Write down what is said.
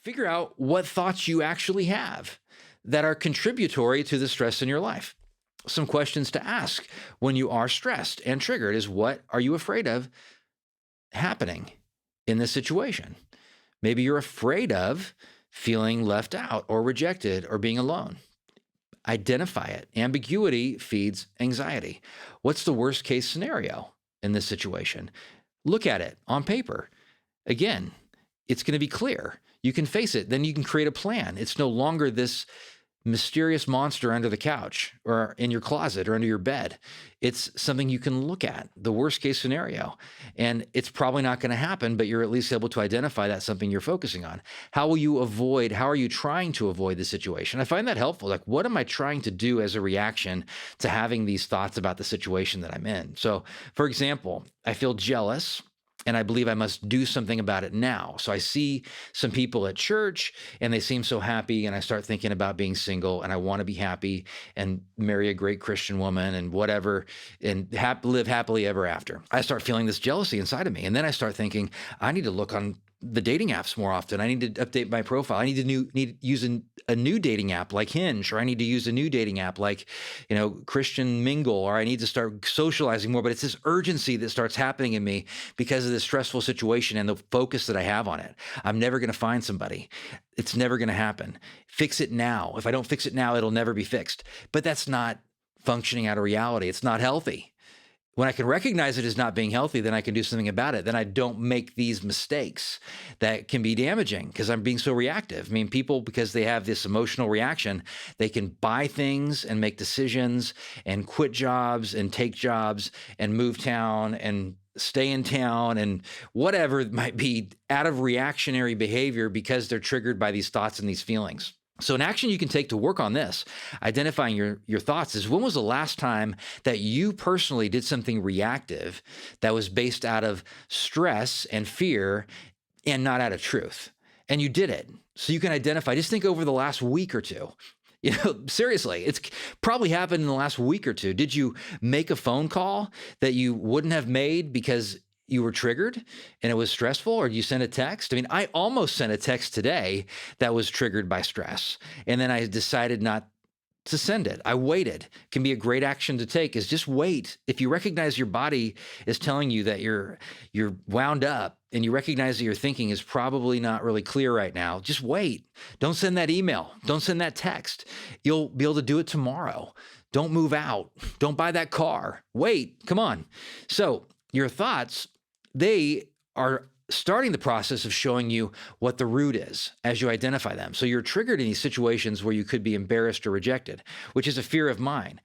Figure out what thoughts you actually have that are contributory to the stress in your life. Some questions to ask when you are stressed and triggered is, what are you afraid of happening in this situation? Maybe you're afraid of feeling left out or rejected or being alone. Identify it. Ambiguity feeds anxiety. What's the worst case scenario in this situation? Look at it on paper. Again, it's going to be clear. You can face it. Then you can create a plan. It's no longer this mysterious monster under the couch or in your closet or under your bed. It's something you can look at, the worst case scenario. And it's probably not going to happen, but you're at least able to identify that's something you're focusing on. How are you trying to avoid the situation? I find that helpful. Like, what am I trying to do as a reaction to having these thoughts about the situation that I'm in? So, for example, I feel jealous, and I believe I must do something about it now. So I see some people at church and they seem so happy, and I start thinking about being single, and I want to be happy and marry a great Christian woman and whatever, and live happily ever after. I start feeling this jealousy inside of me. And then I start thinking, I need to look on the dating apps more often. I need to update my profile. I need to use a new dating app like Hinge, or I need to use a new dating app like, Christian Mingle, or I need to start socializing more. But it's this urgency that starts happening in me because of this stressful situation and the focus that I have on it. I'm never going to find somebody. It's never going to happen. Fix it now. If I don't fix it now, it'll never be fixed. But that's not functioning out of reality. It's not healthy. When I can recognize it as not being healthy, then I can do something about it. Then I don't make these mistakes that can be damaging because I'm being so reactive. I mean, people, because they have this emotional reaction, they can buy things and make decisions and quit jobs and take jobs and move town and stay in town and whatever it might be, out of reactionary behavior because they're triggered by these thoughts and these feelings. So an action you can take to work on this, identifying your thoughts, is, when was the last time that you personally did something reactive that was based out of stress and fear and not out of truth? And you did it. So you can identify, just think over the last week or two. Seriously, it's probably happened in the last week or two. Did you make a phone call that you wouldn't have made because you were triggered and it was stressful? Or you sent a text? I mean, I almost sent a text today that was triggered by stress, and then I decided not to send it. I waited. Can be a great action to take, is just wait. If you recognize your body is telling you that you're wound up, and you recognize that your thinking is probably not really clear right now, just wait. Don't send that email. Don't send that text. You'll be able to do it tomorrow. Don't move out. Don't buy that car. Wait, come on. So your thoughts, they are starting the process of showing you what the root is as you identify them. So you're triggered in these situations where you could be embarrassed or rejected, which is a fear of mine.